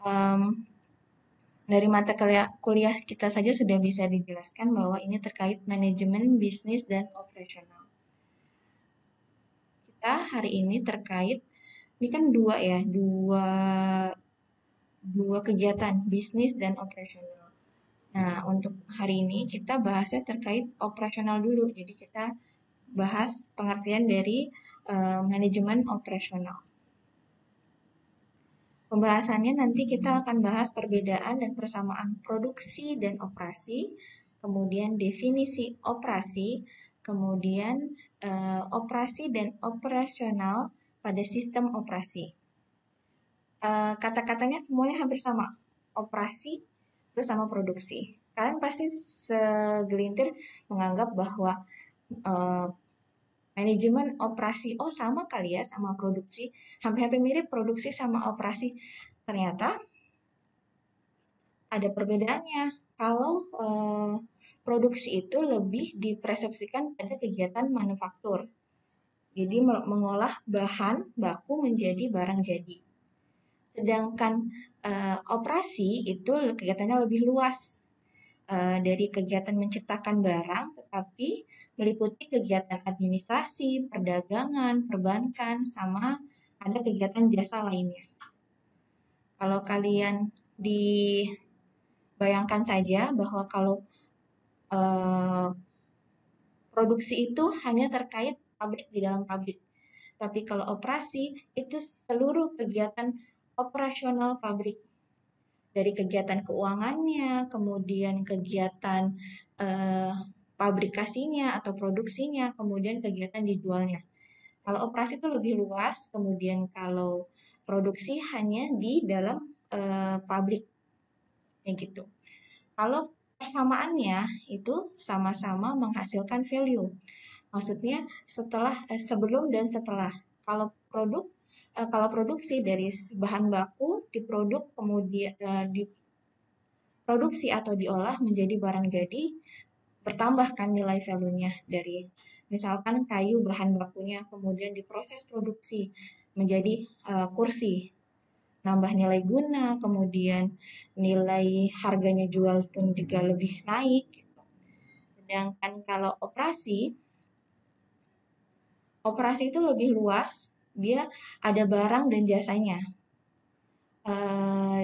Em, dari mata kuliah kita saja sudah bisa dijelaskan bahwa ini terkait manajemen bisnis dan operasional. Kita hari ini terkait, ini kan dua ya, dua kegiatan bisnis dan operasional. Nah, untuk hari ini kita bahasnya terkait operasional dulu. Jadi kita bahas pengertian dari manajemen operasional. Pembahasannya nanti kita akan bahas perbedaan dan persamaan produksi dan operasi, kemudian definisi operasi, kemudian operasi dan operasional pada sistem operasi. Kata-katanya semuanya hampir sama, operasi terus sama produksi. Kalian pasti segelintir menganggap bahwa eh, manajemen operasi, oh sama kali ya sama produksi, hampir-hampir mirip produksi sama operasi. Ternyata ada perbedaannya. Kalau produksi itu lebih dipersepsikan pada kegiatan manufaktur. Jadi mengolah bahan baku menjadi barang jadi. Sedangkan operasi itu kegiatannya lebih luas dari kegiatan menciptakan barang, tetapi meliputi kegiatan administrasi, perdagangan, perbankan, sama ada kegiatan jasa lainnya. Kalau kalian dibayangkan saja bahwa kalau eh, produksi itu hanya terkait pabrik di dalam pabrik. Tapi kalau operasi itu seluruh kegiatan operasional pabrik. Dari kegiatan keuangannya, kemudian kegiatan eh, pabrikasinya atau produksinya, kemudian kegiatan dijualnya. Kalau operasi itu lebih luas, kemudian kalau produksi hanya di dalam pabrik, kayak gitu. Kalau persamaannya itu sama-sama menghasilkan value. Maksudnya sebelum dan setelah. Kalau kalau produksi dari bahan baku diproduk kemudian diproduksi atau diolah menjadi barang jadi, bertambahkan nilai value-nya dari misalkan kayu bahan bakunya kemudian diproses produksi menjadi kursi, nambah nilai guna, kemudian nilai harganya jual pun juga lebih naik. Sedangkan kalau operasi itu lebih luas, dia ada barang dan jasanya. Eh,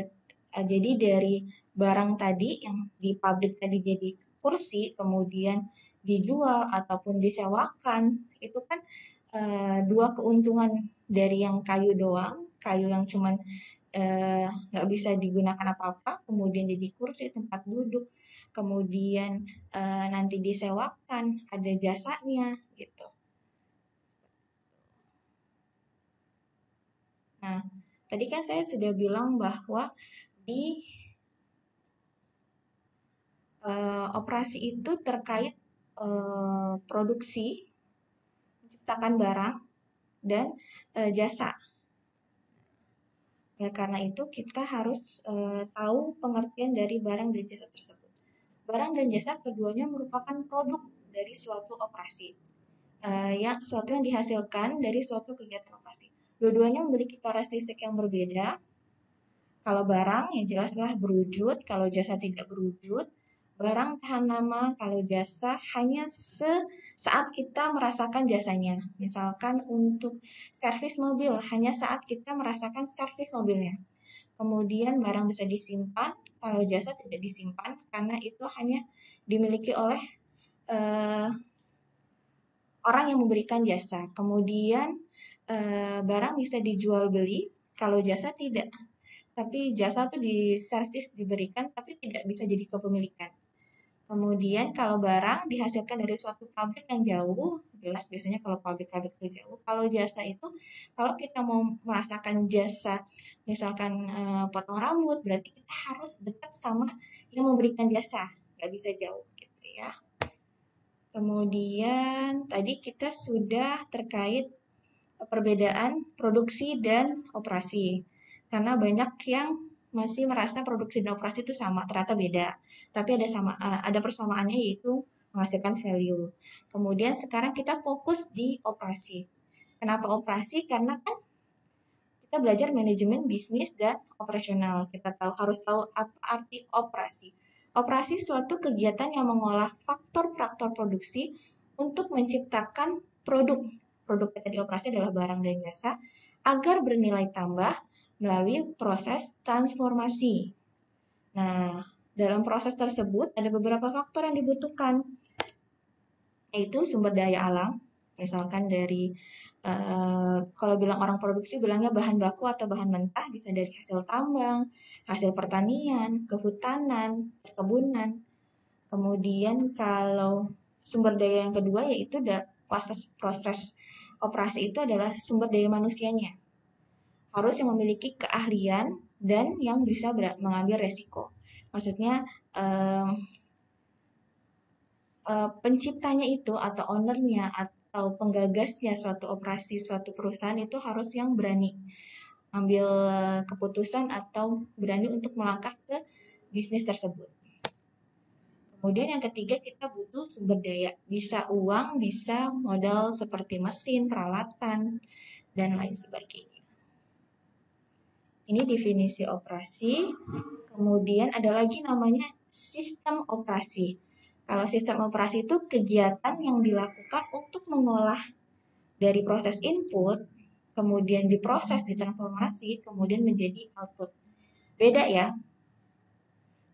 jadi dari barang tadi yang di pabrik tadi jadi kursi, kemudian dijual ataupun disewakan, itu kan dua keuntungan dari yang kayu doang, kayu yang cuman nggak bisa digunakan apa-apa, kemudian jadi kursi tempat duduk, kemudian nanti disewakan, ada jasanya gitu. Nah, tadi kan saya sudah bilang bahwa di operasi itu terkait produksi, menciptakan barang, dan jasa. Oleh karena itu, kita harus tahu pengertian dari barang dan jasa tersebut. Barang dan jasa keduanya merupakan produk dari suatu operasi, suatu yang dihasilkan dari suatu kegiatan operasi. Dua-duanya memiliki karakteristik yang berbeda. Kalau barang, yang jelaslah berwujud, kalau jasa tidak berwujud. Barang tahan lama, kalau jasa hanya saat kita merasakan jasanya. Misalkan untuk servis mobil, hanya saat kita merasakan servis mobilnya. Kemudian barang bisa disimpan, kalau jasa tidak disimpan karena itu hanya dimiliki oleh eh, orang yang memberikan jasa. Kemudian barang bisa dijual beli, kalau jasa tidak. Tapi jasa tuh servis diberikan tapi tidak bisa jadi kepemilikan. Kemudian kalau barang dihasilkan dari suatu pabrik yang jauh, jelas biasanya kalau pabrik-pabrik itu jauh. Kalau jasa itu, kalau kita mau merasakan jasa, misalkan potong rambut, berarti kita harus dekat sama yang memberikan jasa, nggak bisa jauh gitu ya. Kemudian tadi kita sudah terkait perbedaan produksi dan operasi. Karena banyak yang masih merasa produksi dan operasi itu sama, ternyata beda. Tapi ada persamaannya yaitu menghasilkan value. Kemudian sekarang kita fokus di operasi. Kenapa operasi? Karena kan kita belajar manajemen bisnis dan operasional. Kita harus tahu apa arti operasi. Operasi suatu kegiatan yang mengolah faktor-faktor produksi untuk menciptakan produk. Produk yang tadi operasi adalah barang dan jasa agar bernilai tambah melalui proses transformasi. Nah, dalam proses tersebut ada beberapa faktor yang dibutuhkan, yaitu sumber daya alam, misalkan dari kalau bilang orang produksi bilangnya bahan baku atau bahan mentah, bisa dari hasil tambang, hasil pertanian, kehutanan, perkebunan. Kemudian kalau sumber daya yang kedua yaitu proses operasi itu adalah sumber daya manusianya. Harus yang memiliki keahlian dan yang bisa mengambil resiko. Maksudnya penciptanya itu atau ownernya atau penggagasnya suatu operasi, suatu perusahaan itu harus yang berani ambil keputusan atau berani untuk melangkah ke bisnis tersebut. Kemudian yang ketiga, kita butuh sumber daya. Bisa uang, bisa modal seperti mesin, peralatan, dan lain sebagainya. Ini definisi operasi. Kemudian ada lagi namanya sistem operasi. Kalau sistem operasi itu kegiatan yang dilakukan untuk mengolah dari proses input, kemudian diproses, ditransformasi, kemudian menjadi output. Beda ya.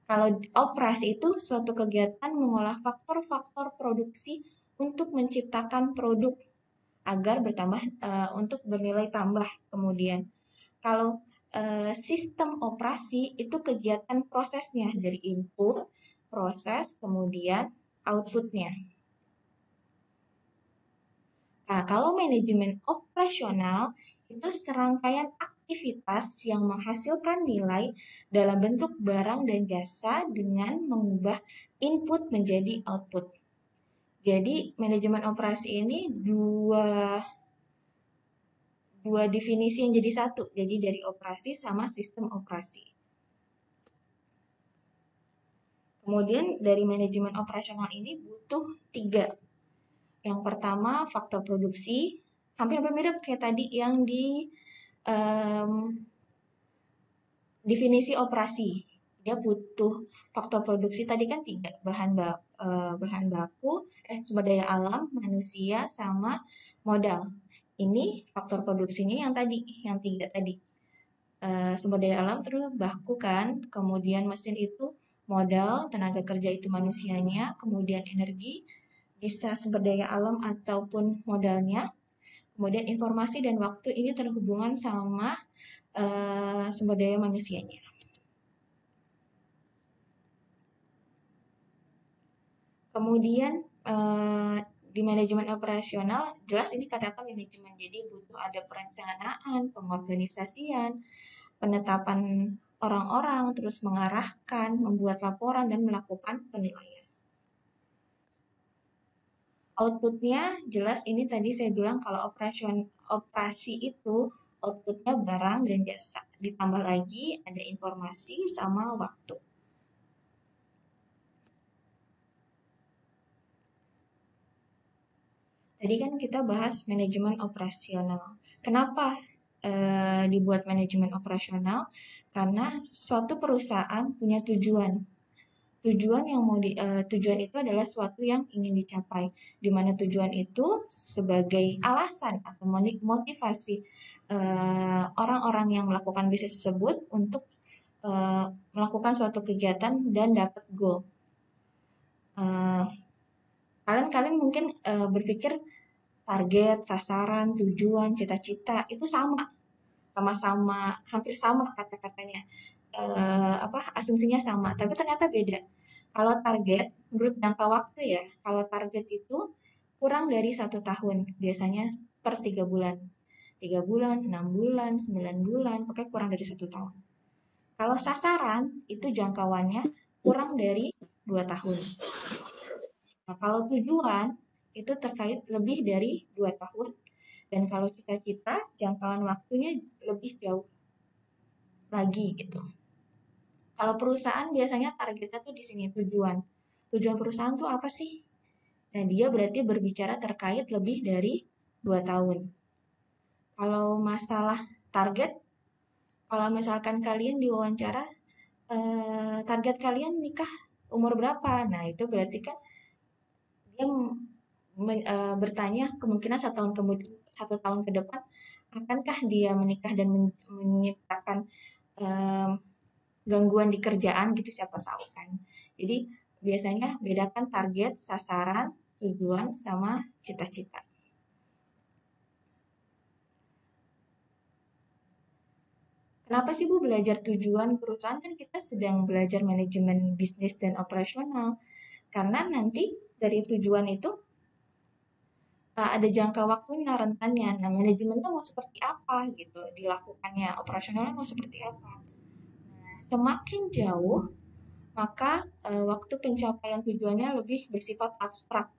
Kalau operasi itu suatu kegiatan mengolah faktor-faktor produksi untuk menciptakan produk agar bertambah untuk bernilai tambah kemudian. Kalau sistem operasi itu kegiatan prosesnya dari input, proses, kemudian outputnya. Nah, kalau manajemen operasional itu serangkaian aktivitas yang menghasilkan nilai dalam bentuk barang dan jasa dengan mengubah input menjadi output. Jadi, manajemen operasi ini dua definisi yang jadi satu. Jadi, dari operasi sama sistem operasi. Kemudian, dari manajemen operasional ini butuh 3. Yang pertama, faktor produksi. Hampir mirip kayak tadi yang di definisi operasi. Dia butuh faktor produksi tadi kan 3, bahan baku, sumber daya alam, manusia, sama modal. Ini faktor produksinya yang 3 tadi. Sumber daya alam terus baku kan, kemudian mesin itu modal, tenaga kerja itu manusianya, kemudian energi, bisa sumber daya alam ataupun modalnya. Kemudian informasi dan waktu ini terhubungan sama sumber daya manusianya. Kemudian di manajemen operasional, jelas ini katakan manajemen, jadi butuh ada perencanaan, pengorganisasian, penetapan orang-orang, terus mengarahkan, membuat laporan, dan melakukan penilaian. Outputnya jelas ini tadi saya bilang kalau operasi itu outputnya barang dan jasa. Ditambah lagi ada informasi sama waktu. Tadi kan kita bahas manajemen operasional. Kenapa dibuat manajemen operasional? Karena suatu perusahaan punya tujuan. Tujuan itu adalah suatu yang ingin dicapai, di mana tujuan itu sebagai alasan atau motivasi orang-orang yang melakukan bisnis tersebut untuk melakukan suatu kegiatan dan dapat goal. Kalian mungkin berpikir target, sasaran, tujuan, cita-cita itu sama-sama hampir sama kata-katanya, asumsinya sama, tapi ternyata beda. Kalau target menurut jangka waktu ya, kalau target itu kurang dari 1 tahun, biasanya per 3 bulan. 3 bulan, 6 bulan, 9 bulan, pokoknya kurang dari 1 tahun. Kalau sasaran itu jangkauannya kurang dari 2 tahun. Nah, kalau tujuan itu terkait lebih dari 2 tahun. Dan kalau cita-cita, jangkauan waktunya lebih jauh lagi gitu. Kalau perusahaan biasanya targetnya tuh di sini tujuan. Tujuan perusahaan tuh apa sih? Nah, dia berarti berbicara terkait lebih dari 2 tahun. Kalau masalah target, Kalau misalkan kalian diwawancara, target kalian nikah umur berapa? Nah, itu berarti kan dia bertanya kemungkinan 1 tahun kemudian, 1 tahun ke depan akankah dia menikah dan menciptakan em, gangguan di kerjaan gitu, siapa tahu kan. Jadi biasanya bedakan target, sasaran, tujuan sama cita-cita. Kenapa sih Bu belajar tujuan perusahaan? Kan kita sedang belajar manajemen bisnis dan operasional. Karena nanti dari tujuan itu ada jangka waktunya, rentannya. Nah, manajemennya mau seperti apa gitu dilakukannya, operasionalnya mau seperti apa. Nah, semakin jauh, maka waktu pencapaian tujuannya lebih bersifat abstrak,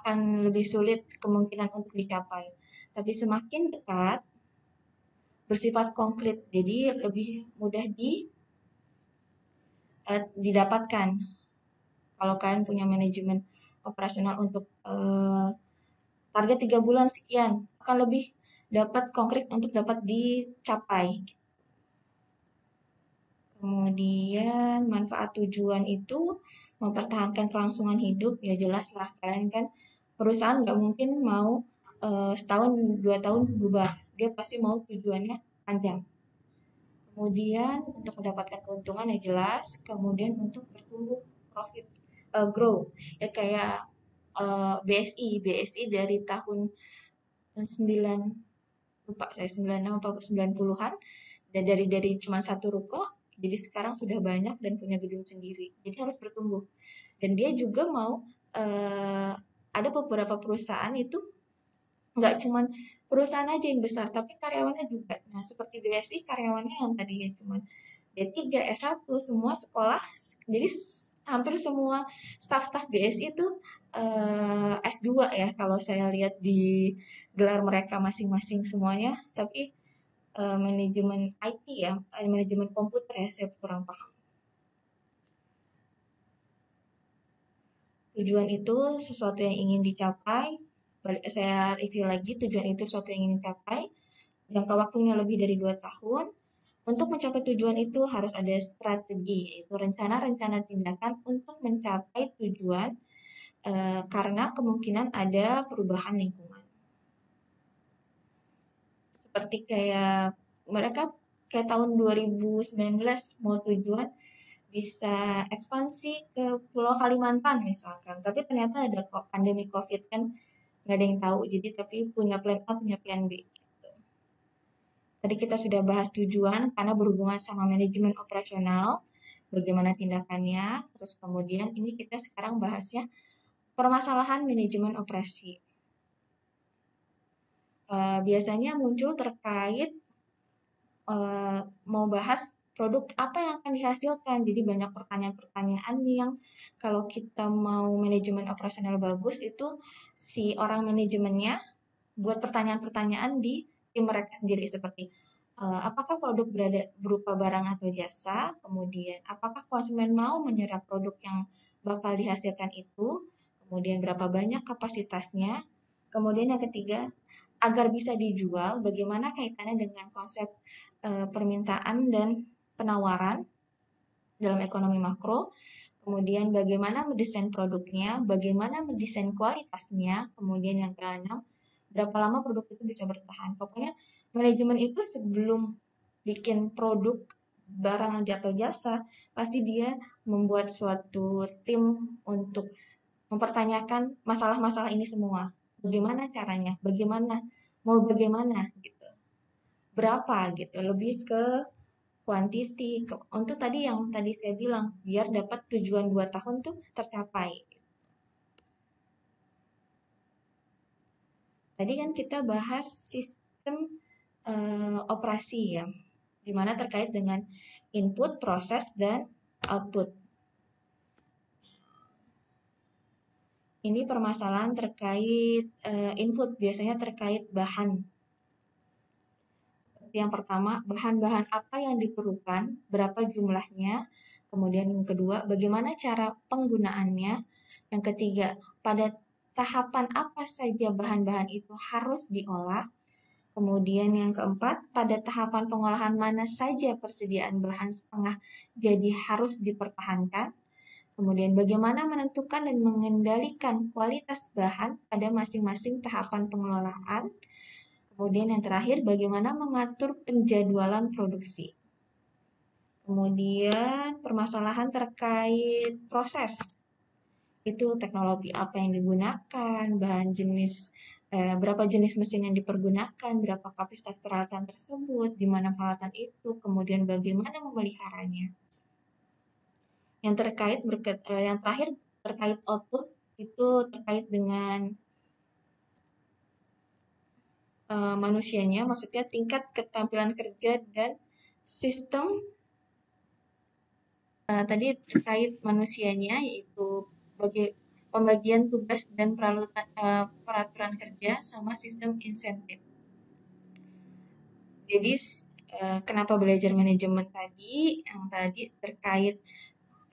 akan lebih sulit kemungkinan untuk dicapai. Tapi semakin dekat, bersifat konkret, jadi lebih mudah didapatkan. Kalau kalian punya manajemen operasional untuk target 3 bulan sekian, akan lebih dapat konkret untuk dapat dicapai. Kemudian manfaat tujuan itu mempertahankan kelangsungan hidup, ya jelas lah kalian kan perusahaan nggak mungkin mau setahun 2 tahun bubar, dia pasti mau tujuannya panjang. Kemudian untuk mendapatkan keuntungan ya jelas, kemudian untuk bertumbuh profit, grow ya kayak BSI dari tahun 9, lupa saya 96 atau 90-an, dan dari cuma satu ruko jadi sekarang sudah banyak dan punya gedung sendiri, jadi harus bertumbuh. Dan dia juga mau ada beberapa perusahaan itu nggak cuma perusahaan aja yang besar tapi karyawannya juga. Nah seperti BSI karyawannya yang tadinya cuma D3, S1, semua sekolah, jadi hampir semua staf-staf BSI itu S2 ya kalau saya lihat di gelar mereka masing-masing semuanya, tapi manajemen IT ya, manajemen komputer ya, saya kurang paham. Tujuan itu sesuatu yang ingin dicapai, saya review lagi, tujuan itu sesuatu yang ingin dicapai, jangka waktunya lebih dari 2 tahun. Untuk mencapai tujuan itu harus ada strategi, yaitu rencana-rencana tindakan untuk mencapai tujuan karena kemungkinan ada perubahan lingkungan. Seperti kayak mereka kayak tahun 2019 mau tujuan bisa ekspansi ke Pulau Kalimantan misalkan, tapi ternyata ada kok pandemi COVID kan, nggak ada yang tahu. Jadi tapi punya plan A, punya plan B. Tadi kita sudah bahas tujuan karena berhubungan sama manajemen operasional, bagaimana tindakannya, terus kemudian ini kita sekarang bahasnya permasalahan manajemen operasi. Biasanya muncul terkait mau bahas produk apa yang akan dihasilkan. Jadi banyak pertanyaan-pertanyaan yang kalau kita mau manajemen operasional bagus itu si orang manajemennya buat pertanyaan-pertanyaan di tim mereka sendiri, seperti apakah produk berupa barang atau jasa, kemudian apakah konsumen mau menyerap produk yang bakal dihasilkan itu, kemudian berapa banyak kapasitasnya, kemudian yang ketiga agar bisa dijual bagaimana kaitannya dengan konsep permintaan dan penawaran dalam ekonomi makro, kemudian bagaimana mendesain produknya, bagaimana mendesain kualitasnya, kemudian yang keenam berapa lama produk itu bisa bertahan. Pokoknya manajemen itu sebelum bikin produk barang atau jasa, pasti dia membuat suatu tim untuk mempertanyakan masalah-masalah ini semua. Bagaimana caranya? Bagaimana gitu. Berapa gitu. Lebih ke quantity. Untuk tadi yang tadi saya bilang, biar dapat tujuan 2 tahun tuh tercapai. Tadi kan kita bahas sistem operasi ya, dimana terkait dengan input, proses, dan output. Ini permasalahan terkait input, biasanya terkait bahan. Yang pertama, bahan-bahan apa yang diperlukan, berapa jumlahnya. Kemudian yang kedua, bagaimana cara penggunaannya. Yang ketiga, pada tahapan apa saja bahan-bahan itu harus diolah. Kemudian yang keempat, pada tahapan pengolahan mana saja persediaan bahan setengah jadi harus dipertahankan. Kemudian bagaimana menentukan dan mengendalikan kualitas bahan pada masing-masing tahapan pengelolaan. Kemudian yang terakhir, bagaimana mengatur penjadwalan produksi. Kemudian permasalahan terkait proses. Itu teknologi apa yang digunakan, bahan jenis, berapa jenis mesin yang dipergunakan, berapa kapasitas peralatan tersebut, di mana peralatan itu, kemudian bagaimana memeliharanya. Yang terakhir terkait output, itu terkait dengan manusianya, maksudnya tingkat keterampilan kerja dan sistem. Tadi terkait manusianya, yaitu bagi pembagian tugas dan peraturan kerja sama sistem insentif. Jadi kenapa belajar manajemen tadi? Yang tadi terkait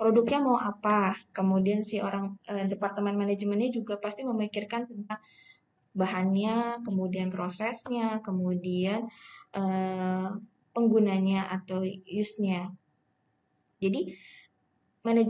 produknya mau apa, kemudian si orang departemen manajemennya juga pasti memikirkan tentang bahannya, kemudian prosesnya, kemudian penggunanya atau use-nya. Jadi manajemen